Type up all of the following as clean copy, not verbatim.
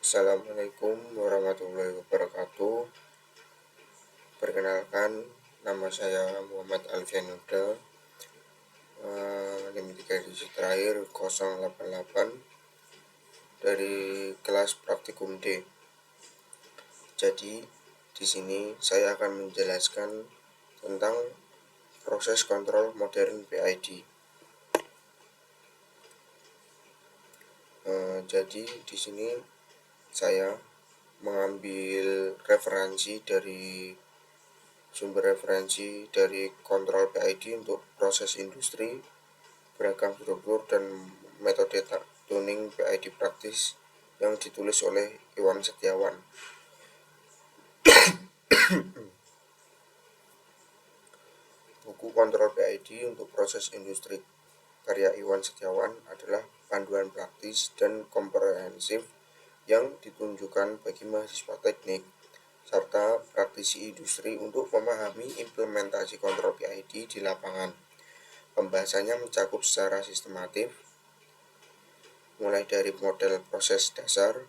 Assalamualaikum warahmatullahi wabarakatuh. Perkenalkan, nama saya Muhammad Alfian Nuda, NIM 3 digit terakhir 088 dari kelas praktikum D. Jadi di sini saya akan menjelaskan tentang proses kontrol modern PID. Jadi di sini saya mengambil sumber referensi dari kontrol PID untuk proses industri, beragam struktur dan metode tuning PID praktis yang ditulis oleh Iwan Setiawan. Buku kontrol PID untuk proses industri karya Iwan Setiawan adalah panduan praktis dan komprehensif yang ditunjukkan bagi mahasiswa teknik serta praktisi industri untuk memahami implementasi kontrol PID di lapangan. Pembahasannya mencakup secara sistematif, mulai dari model proses dasar,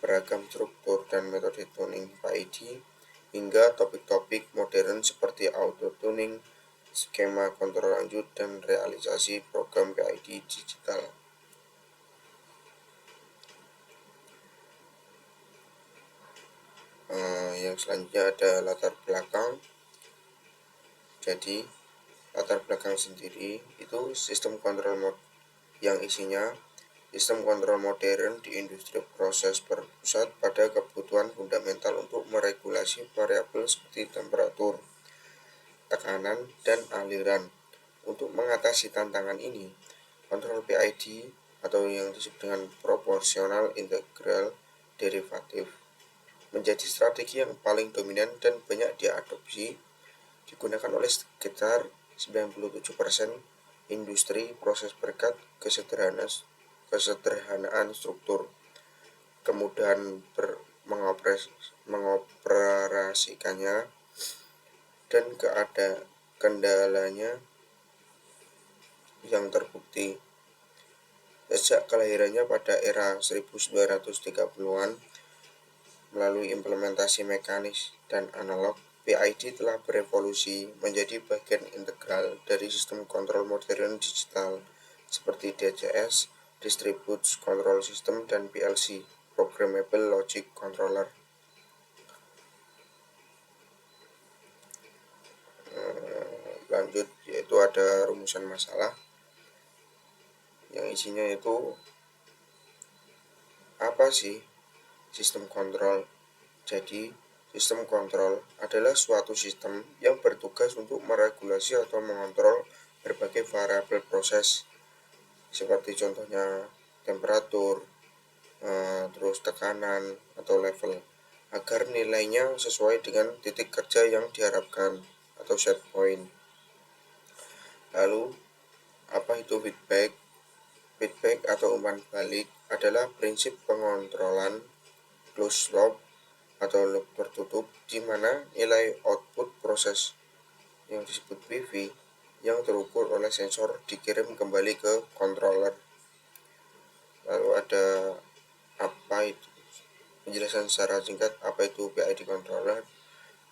beragam struktur dan metode tuning PID, hingga topik-topik modern seperti auto-tuning, skema kontrol lanjut, dan realisasi program PID digital. Yang selanjutnya ada latar belakang. Jadi latar belakang sendiri itu sistem kontrol yang isinya sistem kontrol modern di industri proses berpusat pada kebutuhan fundamental untuk meregulasi variabel seperti temperatur, tekanan, dan aliran. Untuk mengatasi tantangan ini, kontrol PID atau yang disebut dengan proporsional integral derivatif menjadi strategi yang paling dominan dan banyak diadopsi, digunakan oleh sekitar 97% industri proses berkat kesederhanaan struktur, kemudahan mengoperasikannya, dan kendalanya yang terbukti. Sejak kelahirannya pada era 1930-an, melalui implementasi mekanis dan analog, PID telah berevolusi menjadi bagian integral dari sistem kontrol modern digital seperti DCS, Distributed Control System, dan PLC, Programmable Logic Controller. Lanjut, yaitu ada rumusan masalah yang isinya itu apa sih sistem kontrol. Jadi sistem kontrol adalah suatu sistem yang bertugas untuk meregulasi atau mengontrol berbagai variabel proses, seperti contohnya temperatur, terus tekanan atau level, agar nilainya sesuai dengan titik kerja yang diharapkan atau set point. Lalu apa itu feedback? Feedback atau umpan balik adalah prinsip pengontrolan closed loop atau loop tertutup, di mana nilai output proses yang disebut PV yang terukur oleh sensor dikirim kembali ke controller. Lalu ada apa itu penjelasan secara singkat apa itu PID controller.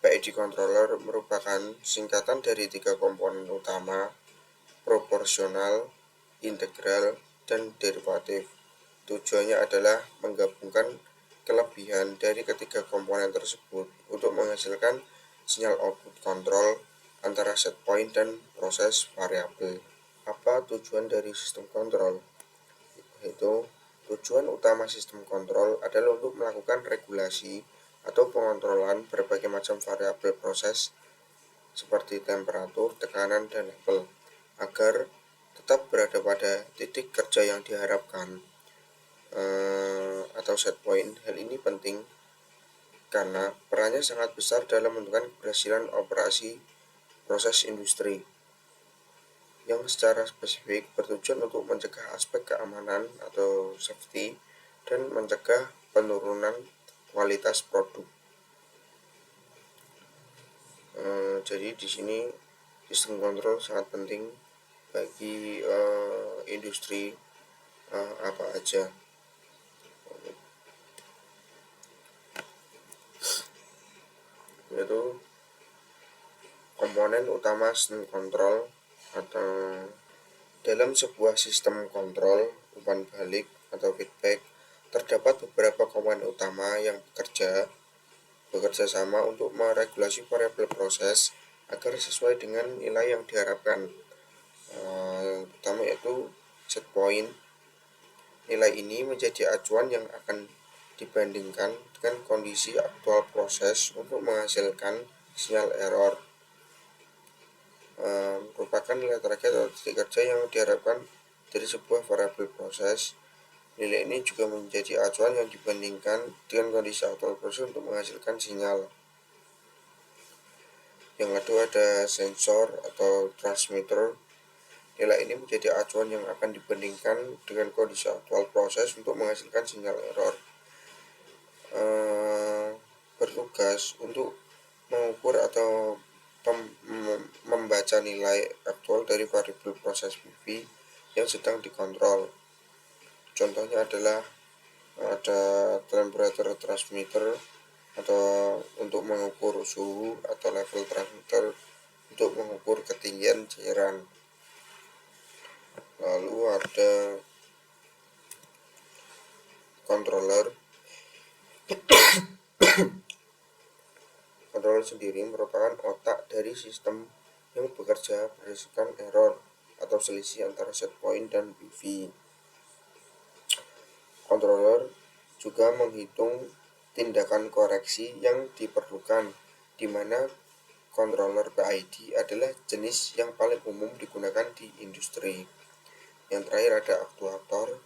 PID controller merupakan singkatan dari 3 komponen utama: proporsional, integral, dan derivatif. Tujuannya adalah menggabungkan kelebihan dari ketiga komponen tersebut untuk menghasilkan sinyal output kontrol antara set point dan proses variabel. Apa tujuan dari sistem kontrol? Yaitu tujuan utama sistem kontrol adalah untuk melakukan regulasi atau pengontrolan berbagai macam variabel proses seperti temperatur, tekanan, dan level, agar tetap berada pada titik kerja yang diharapkan atau set point. Hal ini penting karena perannya sangat besar dalam menentukan keberhasilan operasi proses industri, yang secara spesifik bertujuan untuk mencegah aspek keamanan atau safety dan mencegah penurunan kualitas produk. Jadi di sini sistem kontrol sangat penting bagi industri apa aja. Komponen utama sistem kontrol atau dalam sebuah sistem kontrol umpan balik atau feedback, terdapat beberapa komponen utama yang bekerja sama untuk meregulasi variabel proses agar sesuai dengan nilai yang diharapkan. Pertama yaitu set point. Nilai ini menjadi acuan yang akan dibandingkan dengan kondisi aktual proses untuk menghasilkan sinyal error. Merupakan nilai target atau titik kerja yang diharapkan dari sebuah variabel proses. Nilai ini juga menjadi acuan yang dibandingkan dengan kondisi aktual proses untuk menghasilkan sinyal. Yang kedua ada sensor atau transmitter. Nilai ini menjadi acuan yang akan dibandingkan dengan kondisi aktual proses untuk menghasilkan sinyal error. Bertugas untuk mengukur atau membaca nilai aktual dari variabel proses PV yang sedang dikontrol. Contohnya adalah ada temperature transmitter atau untuk mengukur suhu, atau level transmitter untuk mengukur ketinggian cairan. Lalu ada controller. Controller sendiri merupakan otak dari sistem yang bekerja berdasarkan error atau selisih antara set point dan PV. Controller juga menghitung tindakan koreksi yang diperlukan, di mana controller PID adalah jenis yang paling umum digunakan di industri. Yang terakhir ada aktuator.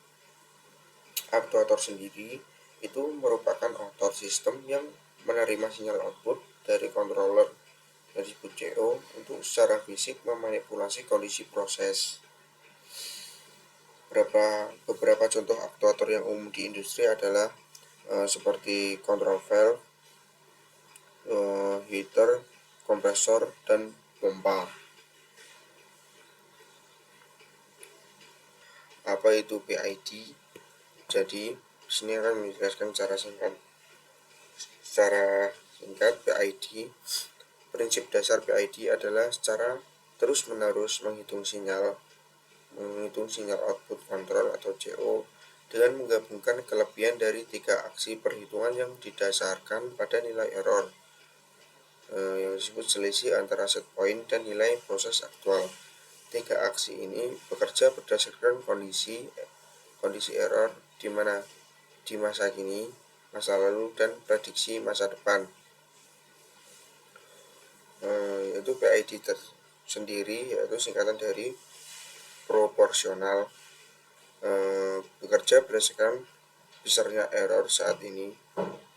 Aktuator sendiri itu merupakan otot sistem yang menerima sinyal output dari controller dari disebut CO untuk secara fisik memanipulasi kondisi proses. Beberapa contoh aktuator yang umum di industri adalah seperti control valve, heater, kompresor, dan pompa. Apa itu PID? Jadi di sini akan menjelaskan secara singkat. PID, prinsip dasar PID adalah secara terus-menerus menghitung sinyal output kontrol atau CO dengan menggabungkan kelebihan dari 3 aksi perhitungan yang didasarkan pada nilai error yang disebut selisih antara set point dan nilai proses aktual. 3 aksi ini bekerja berdasarkan kondisi error di masa kini, masa lalu, dan prediksi masa depan. Yaitu PID sendiri yaitu singkatan dari proporsional, bekerja berdasarkan besarnya error saat ini.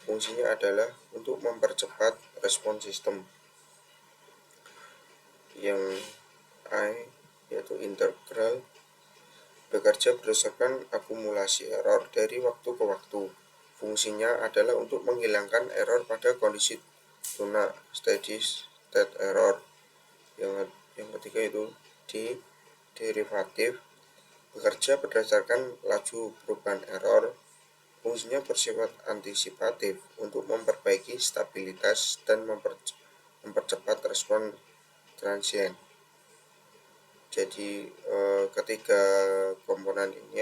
Fungsinya adalah untuk mempercepat respon sistem. Yang I yaitu integral, bekerja berdasarkan akumulasi error dari waktu ke waktu. Fungsinya adalah untuk menghilangkan error pada kondisi tuna, steady state error. Yang ketiga itu derivatif, bekerja berdasarkan laju perubahan error. Fungsinya bersifat antisipatif untuk memperbaiki stabilitas dan mempercepat respon transient. Jadi ketiga komponen ini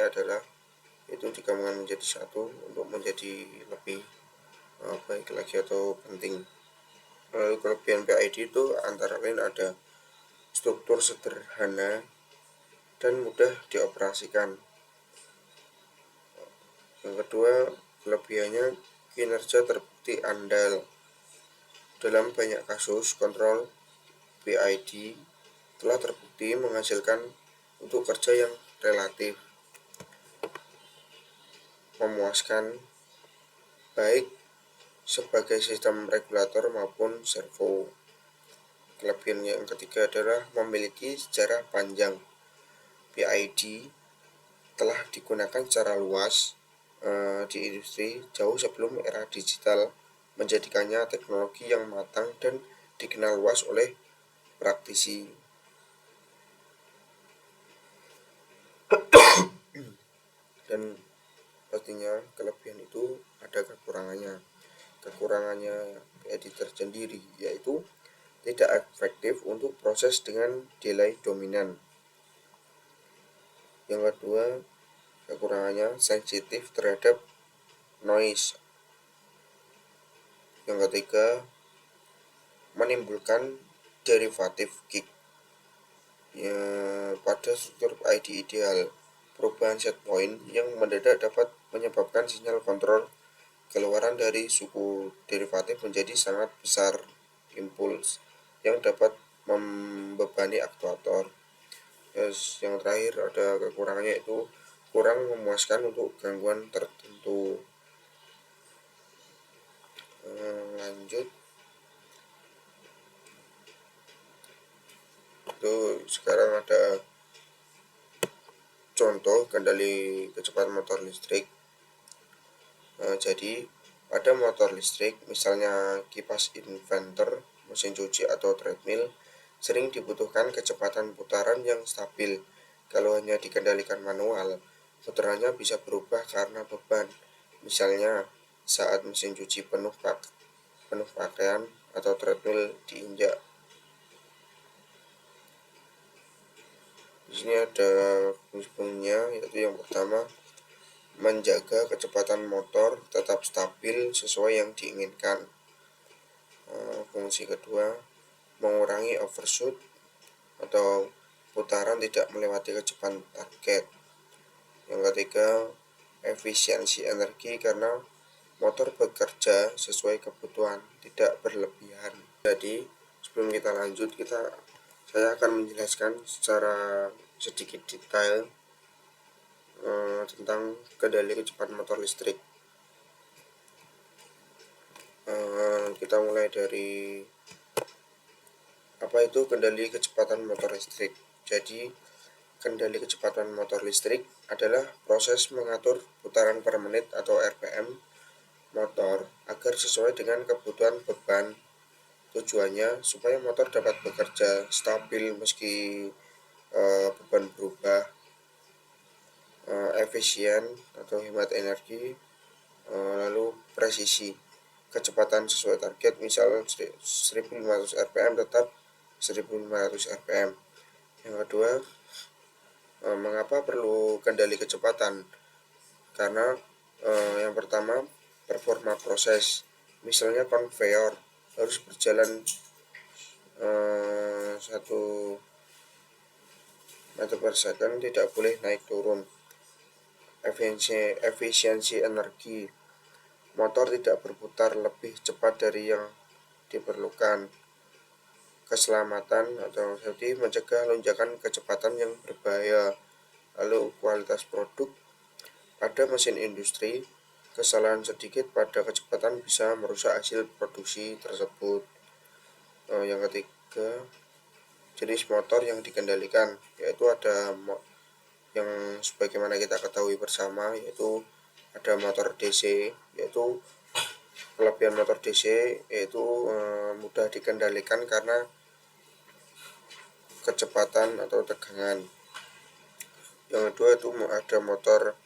itu digabungkan menjadi satu untuk menjadi lebih baik lagi atau penting. Lalu kelebihan PID itu antara lain ada struktur sederhana dan mudah dioperasikan. Yang kedua, kelebihannya kinerja terbukti andal. Dalam banyak kasus, kontrol PID telah terbukti menghasilkan untuk kerja yang relatif memuaskan, baik sebagai sistem regulator maupun servo. Kelebihan yang ketiga adalah memiliki sejarah panjang. PID telah digunakan secara luas di industri jauh sebelum era digital, menjadikannya teknologi yang matang dan dikenal luas oleh praktisi. Dan pastinya kelebihan itu ada kekurangannya. Kekurangannya PID tersendiri yaitu tidak efektif untuk proses dengan delay dominan. Yang kedua, kekurangannya sensitif terhadap noise. Yang ketiga, menimbulkan derivatif kick. Ya, pada struktur ID ideal, perubahan set point yang mendadak dapat menyebabkan sinyal kontrol keluaran dari suku derivatif menjadi sangat besar impuls yang dapat membebani aktuator. Yes, yang terakhir ada kekurangannya itu kurang memuaskan untuk gangguan tertentu. Lanjut, itu sekarang ada contoh kendali kecepatan motor listrik. Jadi pada motor listrik, misalnya kipas inverter, mesin cuci atau treadmill, sering dibutuhkan kecepatan putaran yang stabil. Kalau hanya dikendalikan manual, putarannya bisa berubah karena beban. Misalnya saat mesin cuci penuh pakaian atau treadmill diinjak. Di sini ada fungsinya, yaitu yang pertama, menjaga kecepatan motor tetap stabil sesuai yang diinginkan. Fungsi kedua, mengurangi overshoot atau putaran tidak melewati kecepatan target. Yang ketiga, efisiensi energi karena motor bekerja sesuai kebutuhan, tidak berlebihan. Jadi sebelum kita lanjut, saya akan menjelaskan secara sedikit detail tentang kendali kecepatan motor listrik. Kita mulai dari apa itu kendali kecepatan motor listrik. Jadi kendali kecepatan motor listrik adalah proses mengatur putaran per menit atau RPM motor agar sesuai dengan kebutuhan beban. Tujuannya supaya motor dapat bekerja stabil meski beban berubah, efisien atau hemat energi, lalu presisi, kecepatan sesuai target, misal 1500 rpm tetap 1500 rpm. Yang kedua, mengapa perlu kendali kecepatan? Karena yang pertama, performa proses, misalnya konveyor harus berjalan 1 meter per second, tidak boleh naik turun. Efisiensi energi, motor tidak berputar lebih cepat dari yang diperlukan. Keselamatan atau safety, mencegah lonjakan kecepatan yang berbahaya. Lalu kualitas produk, pada mesin industri, kesalahan sedikit pada kecepatan bisa merusak hasil produksi tersebut. Yang ketiga, jenis motor yang dikendalikan, yaitu ada yang sebagaimana kita ketahui bersama, yaitu ada motor DC, yaitu kelebihan motor DC yaitu mudah dikendalikan karena kecepatan atau tegangan. Yang kedua itu ada motor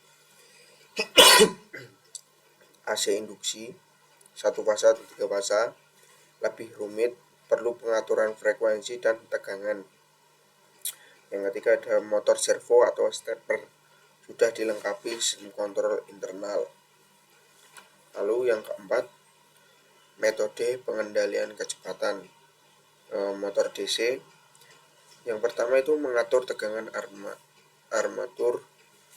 AC induksi, 1 fasa atau 3 fasa, lebih rumit, perlu pengaturan frekuensi dan tegangan. Yang ketiga ada motor servo atau stepper, sudah dilengkapi sistem kontrol internal. Lalu yang keempat, metode pengendalian kecepatan motor DC. Yang pertama itu mengatur tegangan armatur,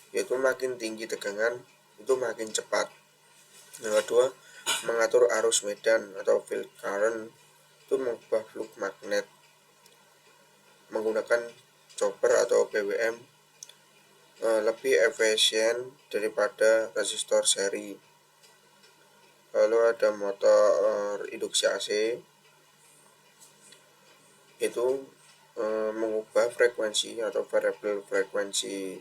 yaitu makin tinggi tegangan itu makin cepat. Yang kedua, mengatur arus medan atau field current, itu mengubah flux magnet menggunakan chopper atau BWM, lebih efisien daripada resistor seri. Lalu ada motor induksi AC, itu mengubah frekuensi atau variable frekuensi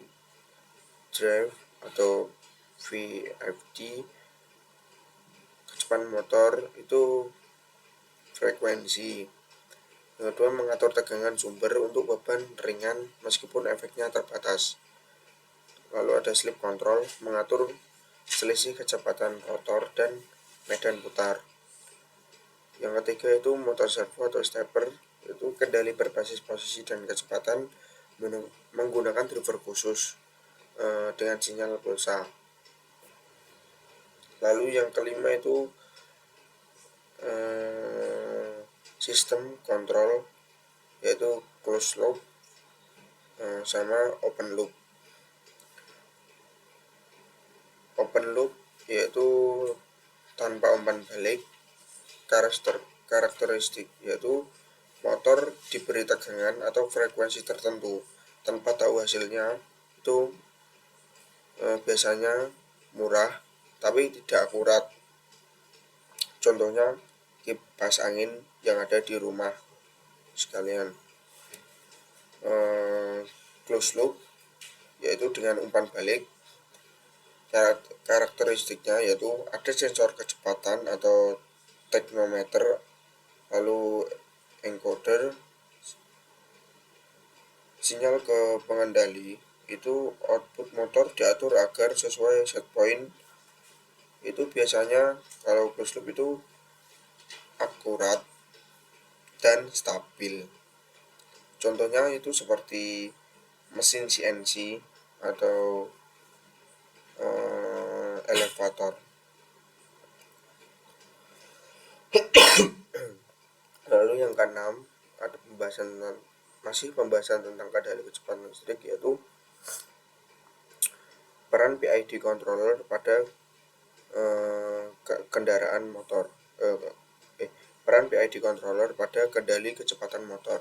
drive atau VFD. Kecepatan motor itu frekuensi. Yang kedua, mengatur tegangan sumber untuk beban ringan meskipun efeknya terbatas. Lalu ada slip control, mengatur selisih kecepatan rotor dan medan putar. Yang ketiga itu motor servo atau stepper, itu kendali berbasis posisi dan kecepatan menggunakan driver khusus dengan sinyal pulsa. Lalu yang kelima itu sistem kontrol, yaitu closed loop sama open loop. Open loop yaitu tanpa umpan balik. Karakteristik yaitu motor diberi tegangan atau frekuensi tertentu tanpa tahu hasilnya, itu biasanya murah tapi tidak akurat. Contohnya kipas angin yang ada di rumah sekalian. Closed loop yaitu dengan umpan balik. Karakteristiknya yaitu ada sensor kecepatan atau teknometer, lalu encoder, sinyal ke pengendali. Itu output motor diatur agar sesuai set point. Itu biasanya kalau closed loop itu akurat dan stabil. Contohnya itu seperti mesin CNC atau elevator. Lalu yang keenam, ada pembahasan tentang kendali kecepatan listrik, yaitu peran PID controller pada kendaraan motor. Peran PID controller pada kendali kecepatan motor.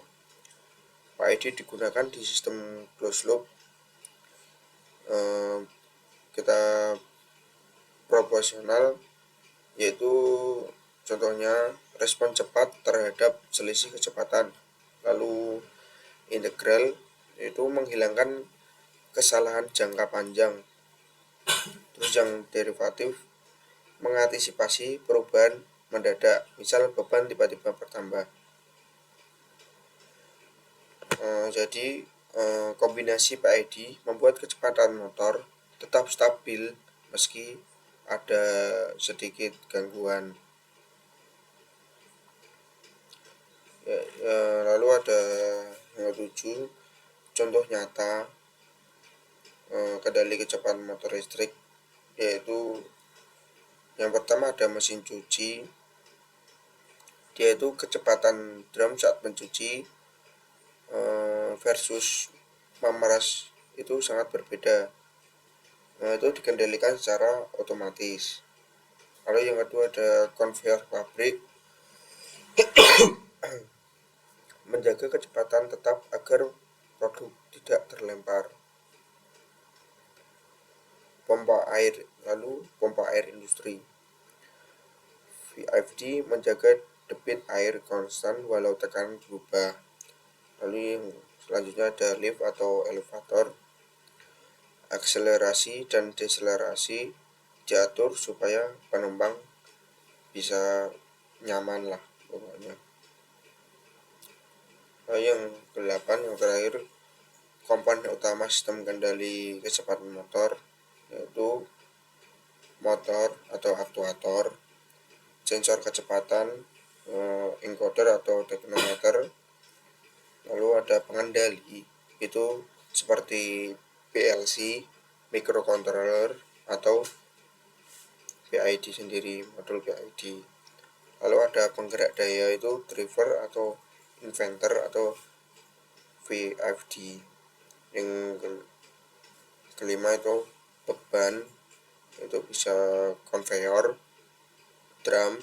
PID digunakan di sistem closed loop. Kita proporsional, yaitu contohnya respon cepat terhadap selisih kecepatan. Lalu integral itu menghilangkan kesalahan jangka panjang. Terus yang derivatif mengantisipasi perubahan mendadak, misal beban tiba-tiba bertambah. Jadi kombinasi PID membuat kecepatan motor tetap stabil meski ada sedikit gangguan. Lalu ada yang 7 contoh nyata kendali kecepatan motor listrik, yaitu yang pertama ada mesin cuci. Dia itu kecepatan drum saat mencuci versus memeras itu sangat berbeda. Itu dikendalikan secara otomatis. Lalu yang kedua ada konveyor pabrik, menjaga kecepatan tetap agar produk tidak terlempar. Pompa air, lalu pompa air industri. VFD menjaga debit air konstan walau tekanan berubah. Lalu yang selanjutnya ada lift atau elevator. Akselerasi dan deselerasi diatur supaya penumpang bisa nyaman lah pokoknya. Lalu yang ke-8, yang terakhir, komponen utama sistem kendali kecepatan motor, yaitu motor atau aktuator, sensor kecepatan, encoder atau teknometer. Lalu ada pengendali, itu seperti PLC, microcontroller, atau PID sendiri, modul PID. Lalu ada penggerak daya, itu driver atau inverter atau VFD. Yang kelima itu beban, itu bisa konveyor, drum,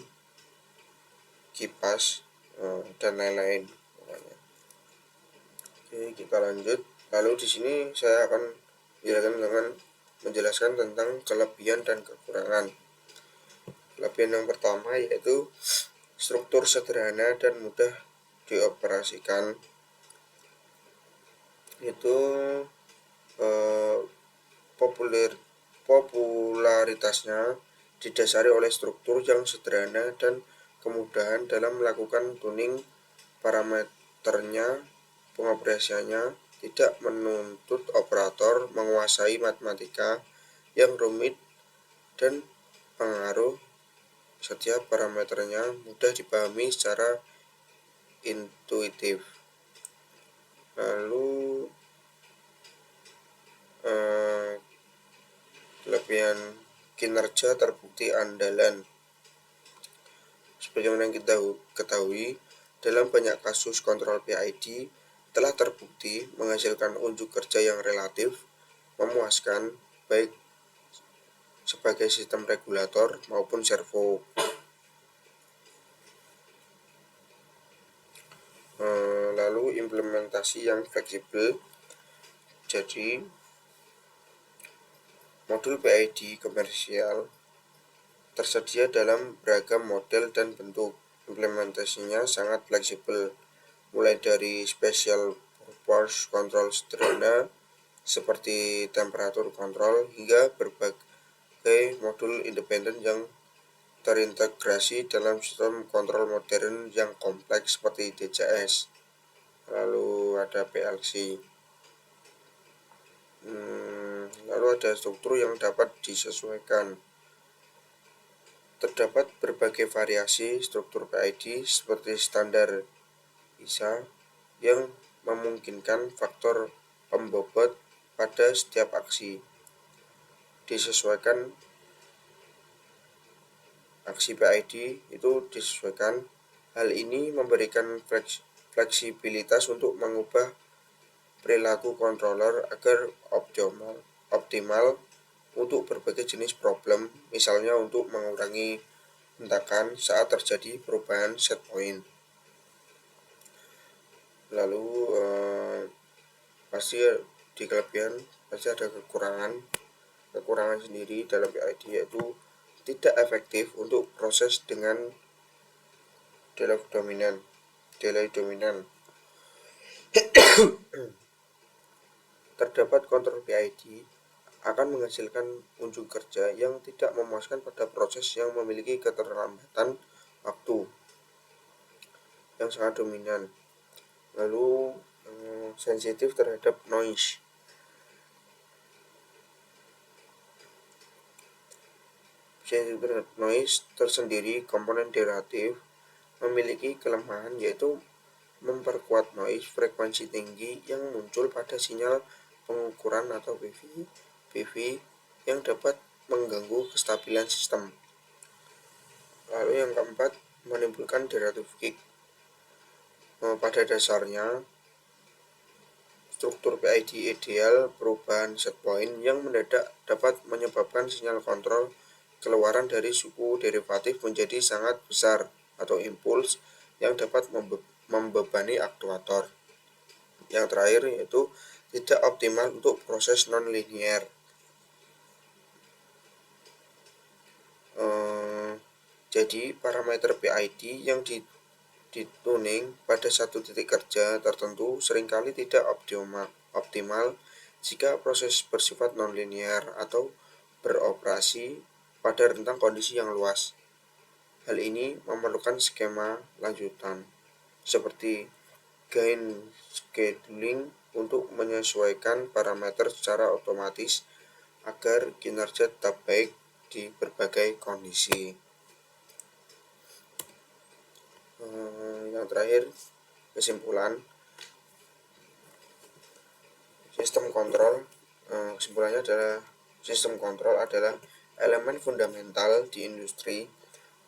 kipas, dan lain-lain. Oke, kita lanjut. Lalu di sini saya akan menjelaskan tentang kelebihan dan kekurangan. Kelebihan yang pertama yaitu struktur sederhana dan mudah dioperasikan. Itu popularitasnya didasari oleh struktur yang sederhana dan kemudahan dalam melakukan tuning parameternya. Pengoperasiannya tidak menuntut operator menguasai matematika yang rumit dan pengaruh Setiap parameternya mudah dipahami secara intuitif. Lalu kelebihan kinerja terbukti andalan. Sebagaimana kita ketahui, dalam banyak kasus kontrol PID telah terbukti menghasilkan unjuk kerja yang relatif memuaskan baik sebagai sistem regulator maupun servo. Lalu implementasi yang fleksibel. Jadi modul PID komersial tersedia dalam beragam model dan bentuk. Implementasinya sangat fleksibel, mulai dari special purpose control sederhana seperti temperatur kontrol hingga berbagai modul independen yang terintegrasi dalam sistem kontrol modern yang kompleks seperti DCS. Lalu ada PLC. Lalu ada struktur yang dapat disesuaikan. Terdapat berbagai variasi struktur PID seperti standar ISA yang memungkinkan faktor pembobot pada setiap aksi disesuaikan. Aksi PID itu disesuaikan. Hal ini memberikan fleksibilitas untuk mengubah perilaku controller agar optimal untuk berbagai jenis problem, misalnya untuk mengurangi hentakan saat terjadi perubahan set point. Lalu pasti di kelebihan pasti ada kekurangan sendiri dalam PID, yaitu tidak efektif untuk proses dengan delay dominan. Terdapat kontrol PID akan menghasilkan unjuk kerja yang tidak memuaskan pada proses yang memiliki keterlambatan waktu yang sangat dominan. Lalu sensitif terhadap noise. Sensitif terhadap noise tersendiri komponen derivatif memiliki kelemahan, yaitu memperkuat noise frekuensi tinggi yang muncul pada sinyal pengukuran atau PV yang dapat mengganggu kestabilan sistem. Lalu yang keempat, menimbulkan derivative kick. Pada dasarnya, struktur PID ideal perubahan set point yang mendadak dapat menyebabkan sinyal kontrol keluaran dari suku derivatif menjadi sangat besar atau impuls yang dapat membebani aktuator. Yang terakhir yaitu tidak optimal untuk proses non-linear. Jadi parameter PID yang dituning pada satu titik kerja tertentu seringkali tidak optimal jika proses bersifat non-linear atau beroperasi pada rentang kondisi yang luas. Hal ini memerlukan skema lanjutan seperti gain scheduling untuk menyesuaikan parameter secara otomatis agar kinerja tetap baik di berbagai kondisi. Yang terakhir, kesimpulan sistem kontrol. Kesimpulannya adalah sistem kontrol adalah elemen fundamental di industri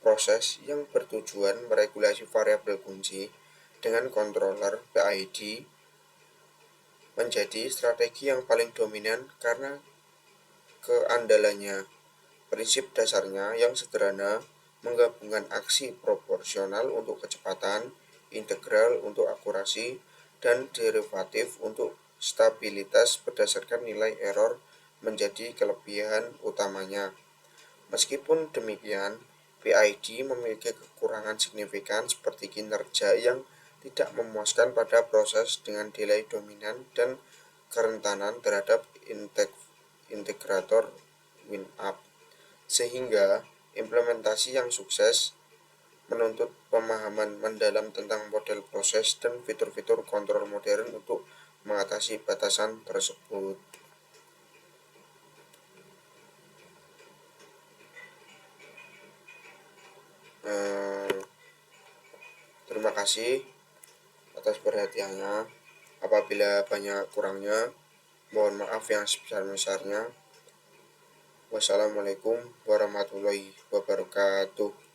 proses yang bertujuan meregulasi variabel kunci. Dengan controller PID menjadi strategi yang paling dominan karena keandalannya. Prinsip dasarnya yang sederhana, menggabungkan aksi proporsional untuk kecepatan, integral untuk akurasi, dan derivatif untuk stabilitas berdasarkan nilai error menjadi kelebihan utamanya. Meskipun demikian, PID memiliki kekurangan signifikan seperti kinerja yang tidak memuaskan pada proses dengan delay dominan dan kerentanan terhadap integrator win-up, sehingga implementasi yang sukses menuntut pemahaman mendalam tentang model proses dan fitur-fitur kontrol modern untuk mengatasi batasan tersebut. Eh, Terima kasih atas perhatiannya. Apabila banyak kurangnya, mohon maaf yang sebesar-besarnya. Wassalamualaikum warahmatullahi wabarakatuh.